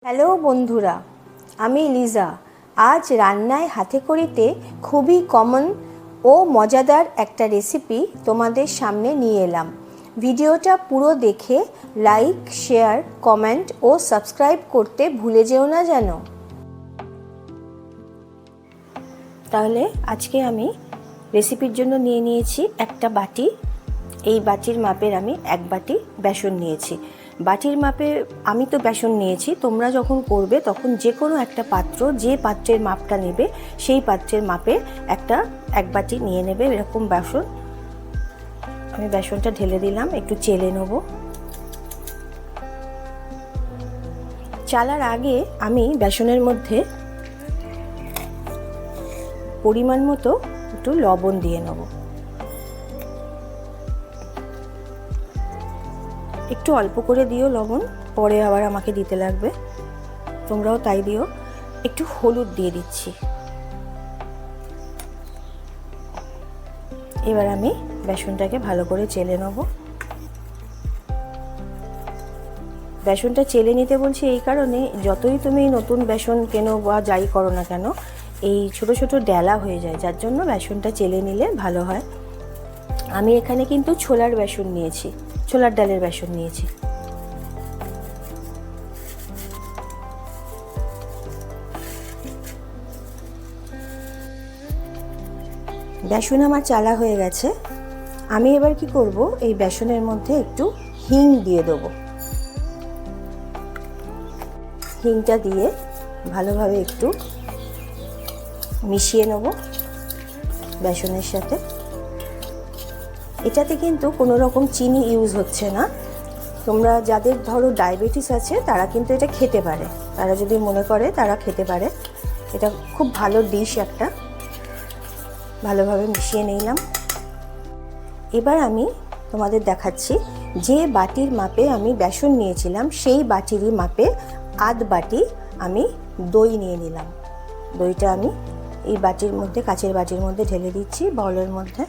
Hello বন্ধুরা, আমি লিজা। আজ রান্নায় হাতে করিতে খুবই কমন ও মজাদার একটা রেসিপি তোমাদের সামনে নিয়ে এলাম। ভিডিওটা পুরো দেখে লাইক, শেয়ার, কমেন্ট ও সাবস্ক্রাইব করতে ভুলে যেও না যেন। তাহলে আজকে আমি রেসিপির জন্য নিয়ে নিয়েছি একটা বাটি। এই বাটির মাপের আমি এক বাটি বেসন নিয়েছি। বাটির মাপে আমি তো বেসন নিয়েছি, তোমরা যখন করবে তখন যে কোনো একটা পাত্র, যে পাত্রের মাপটা নেবে সেই পাত্রের মাপে এক বাটি নিয়ে নেবে এরকম বেসন। আমি বেসনটা ঢেলে দিলাম, একটু চেলে নেব। চালার আগে আমি বেসনের মধ্যে পরিমাণ মতো একটু লবণ দিয়ে নেব। একটু অল্প করে দিও লবণ, পরে আবার আমাকে দিতে লাগবে, তোমরাও তাই দিও। একটু হলুদ দিয়ে দিচ্ছি। এবার আমি বেসনটাকে ভালো করে চেলে নেব। বেসনটা চেলে নিতে বলছি এই কারণে, যতই তুমি নতুন বেসন কেনো বা যাই করো না কেন, এই ছোট ছোট ডেলা হয়ে যায়, যার জন্য বেসনটা চেলে নিলে ভালো হয়। আমি এখানে কিন্তু ছোলার বেসন নিয়েছি, ছোলার ডালের বেসন নিয়েছি। বেসন আমার চালা হয়ে গেছে। আমি এবার কি করব, এই বেসনের মধ্যে একটু হিং দিয়ে দেবো। হিংটা দিয়ে ভালোভাবে একটু মিশিয়ে নেব বেসনের সাথে। এটাতে কিন্তু কোনো রকম চিনি ইউজ হচ্ছে না। তোমরা যাদের ধরো ডায়াবেটিস আছে তারা কিন্তু এটা খেতে পারে, তারা যদি মনে করে তারা খেতে পারে। এটা খুব ভালো ডিশ একটা। ভালোভাবে মিশিয়ে নিলাম। এবার আমি তোমাদের দেখাচ্ছি যে বাটির মাপে আমি বেসন নিয়েছিলাম সেই বাটিরই মাপে আধ বাটি আমি দই নিয়ে নিলাম। দইটা আমি এই বাটির মধ্যে, কাচের বাটির মধ্যে ঢেলে দিচ্ছি, বাউলের মধ্যে।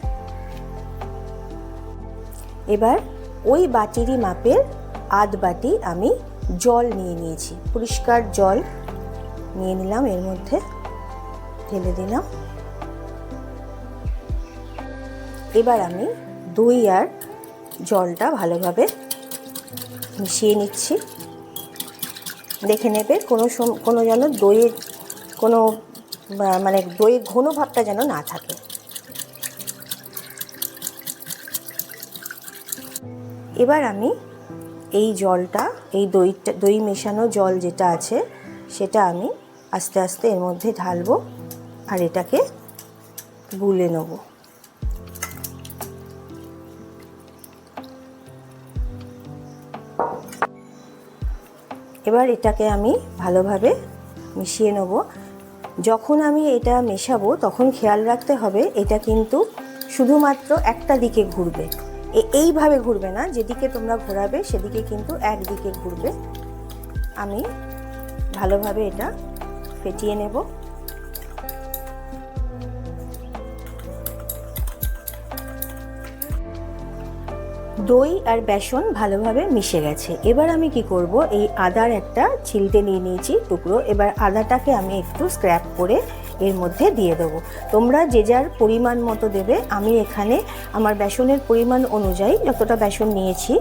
এবার ওই বাটিরই মাপের আধ বাটি আমি জল নিয়ে নিয়েছি, পরিষ্কার জল নিয়ে নিলাম, এর মধ্যে ঢেলে দিলাম। এবার আমি দই আর জলটা ভালোভাবে মিশিয়ে নিচ্ছি। দেখে নেবে কোনো যেন দইয়ের কোনো দইয়ের ঘন ভাবটা যেন না থাকে। এবার আমি এই জলটা, এই দই মেশানো জল যেটা আছে সেটা আমি আস্তে আস্তে এর মধ্যে ঢালবো আর এটাকে গুলে নেব। এবার এটাকে আমি ভালোভাবে মিশিয়ে নেব। যখন আমি এটা মেশাবো তখন খেয়াল রাখতে হবে এটা কিন্তু শুধুমাত্র একটা দিকে ঘুরবে, এইভাবে ঘুরবে না, যেদিকে তোমরা ঘোরাবে সেদিকে কিন্তু একদিকে ঘুরবে। আমি ভালোভাবে এটা ফেটিয়ে নেব। দই আর বেসন ভালোভাবে মিশে গেছে। এবার আমি কি করব, এই আদার একটা ছিলতে নিয়ে নিয়েছি টুকরো। এবার আদাটাকে আমি একটু স্ক্র্যাপ করে এর মধ্যে দিয়ে দেবো। তোমরা যে যার পরিমাণ মতো দেবে। আমি এখানে আমার বেসনের পরিমাণ অনুযায়ী যতটা বেসন নিয়েছি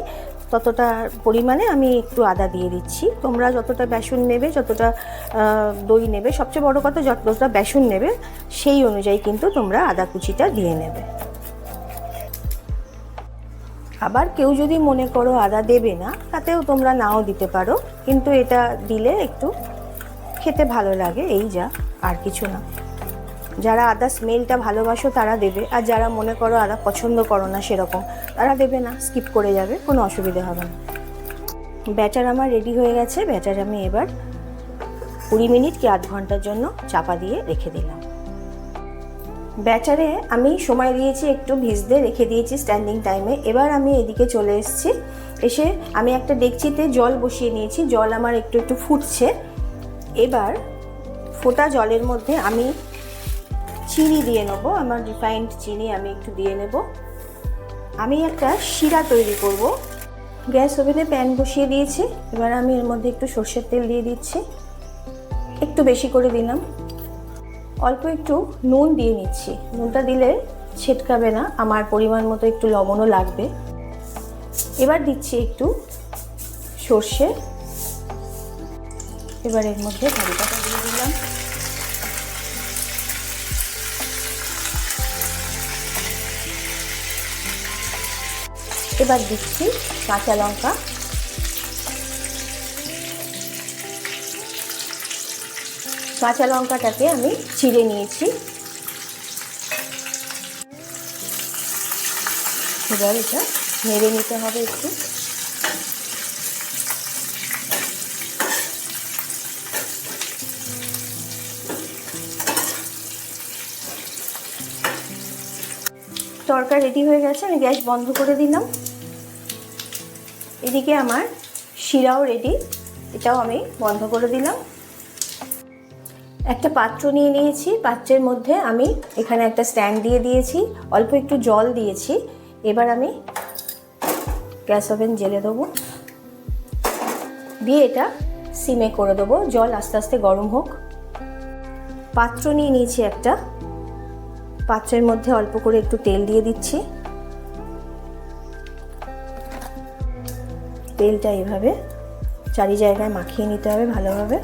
ততটা পরিমাণে আমি একটু আদা দিয়ে দিচ্ছি। তোমরা যতটা বেসন নেবে, যতটা দই নেবে, সবচেয়ে বড় কথা যতটা বেসন নেবে সেই অনুযায়ী কিন্তু তোমরা আদা কুচিটা দিয়ে নেবে। আবার কেউ যদি মনে করো আদা দেবে না, তাতেও তোমরা নাও দিতে পারো, কিন্তু এটা দিলে একটু খেতে ভালো লাগে, এই যা, আর কিছু না। যারা আদা স্মেলটা ভালোবাসো তারা দেবে, আর যারা মনে করো আদা পছন্দ করো না সেরকম, তারা দেবে না, স্কিপ করে যাবে, কোনো অসুবিধা হবে না। ব্যাটার আমার রেডি হয়ে গেছে। ব্যাটার আমি এবার 20 মিনিট কি আধ ঘন্টার জন্য চাপা দিয়ে রেখে দিলাম। ব্যাটারে আমি সময় দিয়েছি, একটু ভিজতে রেখে দিয়েছি স্ট্যান্ডিং টাইমে। এবার আমি এদিকে চলে এসেছি, এসে আমি একটা ডেকচিতে জল বসিয়ে নিয়েছি। জল আমার একটু একটু ফুটছে। এবার ফোটা জলের মধ্যে আমি চিনি দিয়ে নেবো, আমার রিফাইন্ড চিনি আমি একটু দিয়ে নেব। আমি একটা শিরা তৈরি করব। গ্যাস ওভেনে প্যান বসিয়ে দিয়েছি। এবার আমি এর মধ্যে একটু সর্ষের তেল দিয়ে দিচ্ছি, একটু বেশি করে দিলাম। অল্প একটু নুন দিয়ে নিচ্ছি, নুনটা দিলে ছিটকাবে না, আমার পরিমাণ মতো একটু লবণও লাগবে। এবার দিচ্ছি একটু সর্ষে, এবার এর মধ্যে কারি পাতা দিয়ে দিলাম। এবার দিচ্ছি কাঁচা লঙ্কা, কাঁচা লঙ্কাটাকে আমি চিড়ে নিয়েছি। এবার এটা নেড়ে নিতে হবে একটু। তরকা রেডি হয়ে গেছে, আমি গ্যাস বন্ধ করে দিলাম। এদিকে আমার শিরাও রেডি, এটাও আমি বন্ধ করে দিলাম। একটা পাত্র নিয়ে নিয়েছি, পাত্রের মধ্যে আমি এখানে একটা স্ট্যান্ড দিয়ে দিয়েছি, অল্প একটু জল দিয়েছি। এবার আমি গ্যাস ওভেন জ্বেলে দেবো, দিয়ে এটা সিমে করে দেবো, জল আস্তে আস্তে গরম হোক। পাত্র নিয়ে নিয়েছি একটা, পাত্রের মধ্যে অল্প করে একটু তেল দিয়ে দিচ্ছি। তেলটা এইভাবে চারি জায়গায় মাখিয়ে নিতে হবে ভালোভাবে।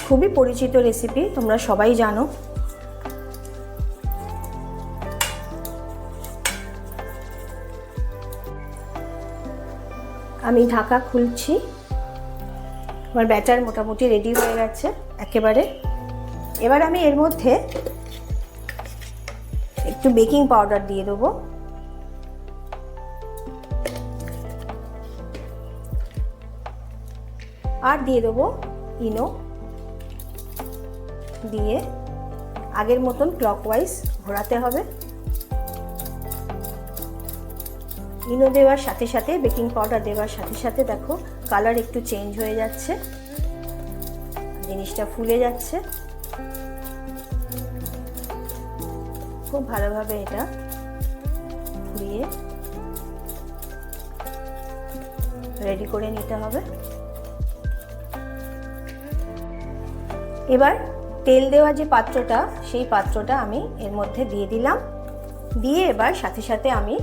খুবই পরিচিত রেসিপি, তোমরা সবাই জানো। আমি ঢাকা খুলছি, আমার ব্যাটার মোটামুটি রেডি হয়ে গেছে একেবারে। এবার আমি এর মধ্যে একটু বেকিং পাউডার দিয়ে দেবো, আর দিয়ে দেবো ইনো, দিয়ে আগের মতন ক্লকওয়াইজ ঘোরাতে হবে। ইনো দেওয়ার সাথে সাথে, বেকিং পাউডার দেওয়ার সাথে সাথে দেখো কালার একটু চেঞ্জ হয়ে যাচ্ছে, জিনিসটা ফুলে যাচ্ছে। খুব ভালোভাবে এটা ঘুরিয়ে রেডি করে নিতে হবে। এবার তেল দেওয়া যে পাত্রটা, সেই পাত্রটা আমি এর মধ্যে দিয়ে দিলাম, দিয়ে এবার সাথে সাথে আমি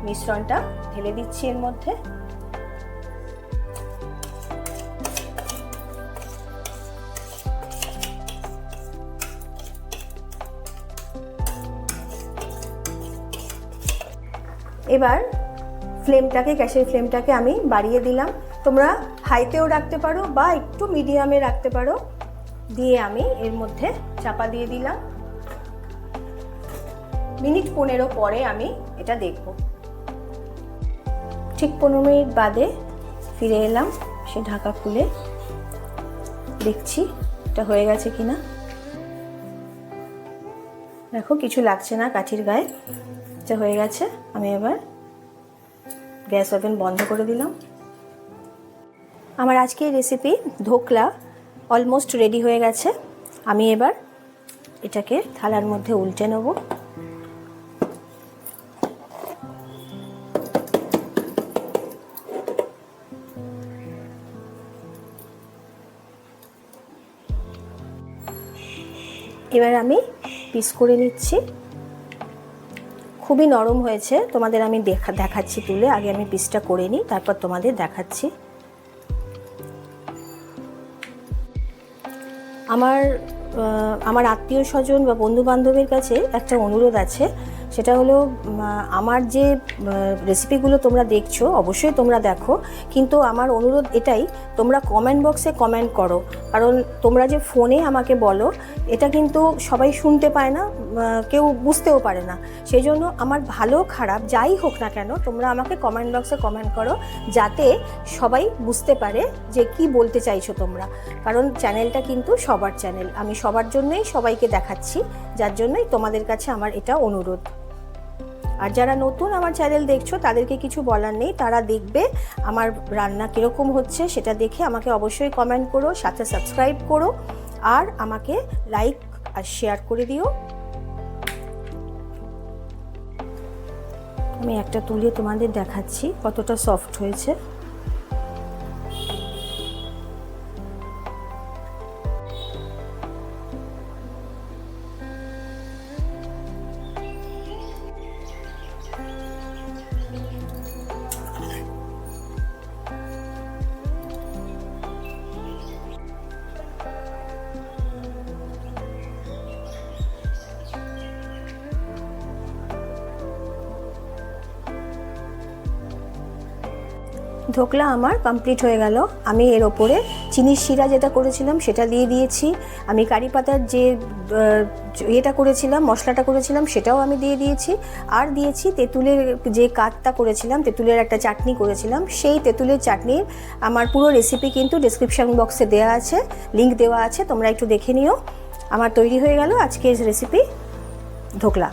মিশ্রণটা ঢেলে দিচ্ছি এর মধ্যে। এবার ফ্লেমটাকে, গ্যাসের ফ্লেমটাকে আমি বাড়িয়ে দিলাম। তোমরা হাইতেও রাখতে পারো বা একটু মিডিয়ামে রাখতে পারো। দিয়ে আমি এর মধ্যে চাপা দিয়ে দিলাম। মিনিট 15 পরে আমি এটা দেখব। ঠিক 15 মিনিট বাদে ফিরে এলাম, সে ঢাকা খুলে দেখছি এটা হয়ে গেছে কিনা। দেখো কিছু লাগছে না কাঠির গায়ে, এটা হয়ে গেছে। আমি এবার গ্যাস ওভেন বন্ধ করে দিলাম। আমার আজকের রেসিপি ধোকলা অলমোস্ট রেডি হয়ে গেছে। আমি এবার এটাকে থালার মধ্যে উল্টে নেব। এবার আমি পিস করে নিচ্ছি। খুবই নরম হয়েছে, তোমাদের আমি দেখাচ্ছি তুলে। আগে আমি পিসটা করে নিই, তারপর তোমাদের দেখাচ্ছি। আমার আত্মীয় স্বজন বা বন্ধু বান্ধবের কাছে একটা অনুরোধ আছে, সেটা হলো আমার যে রেসিপিগুলো তোমরা দেখছো অবশ্যই তোমরা দেখো, কিন্তু আমার অনুরোধ এটাই, তোমরা কমেন্ট বক্সে কমেন্ট করো। কারণ তোমরা যে ফোনে আমাকে বলো, এটা কিন্তু সবাই শুনতে পায় না, কেউ বুঝতেও পারে না। সেই জন্য আমার ভালো খারাপ যাই হোক না কেন, তোমরা আমাকে কমেন্ট বক্সে কমেন্ট করো, যাতে সবাই বুঝতে পারে যে কি বলতে চাইছো তোমরা। কারণ চ্যানেলটা কিন্তু সবার চ্যানেল, আমি সবার জন্যই সবাইকে দেখাচ্ছি, যার জন্যই তোমাদের কাছে আমার এটা অনুরোধ। আর যারা নতুন আমার চ্যানেল দেখছো তাদেরকে কিছু বলার নেই, তারা দেখবে আমার রান্না কীরকম হচ্ছে সেটা দেখে আমাকে অবশ্যই কমেন্ট করো, সাথে সাবস্ক্রাইব করো, আর আমাকে লাইক আর শেয়ার করে দিও। আমি একটা তুলে তোমাদের দেখাচ্ছি কতটা সফট হয়েছে। ধোকলা আমার কমপ্লিট হয়ে গেল। আমি এর ওপরে চিনির শিরা যেটা করেছিলাম সেটা দিয়ে দিয়েছি। আমি কারি পাতার যে এটা করেছিলাম, মশলাটা করেছিলাম, সেটাও আমি দিয়ে দিয়েছি। আর দিয়েছি তেঁতুলের যে কাতটা করেছিলাম, তেঁতুলের একটা চাটনি করেছিলাম, সেই তেঁতুলের চাটনির আমার পুরো রেসিপি কিন্তু ডেসক্রিপশন বক্সে দেওয়া আছে, লিঙ্ক দেওয়া আছে, তোমরা একটু দেখে নিও। আমার তৈরি হয়ে গেল আজকের রেসিপি ধোকলা।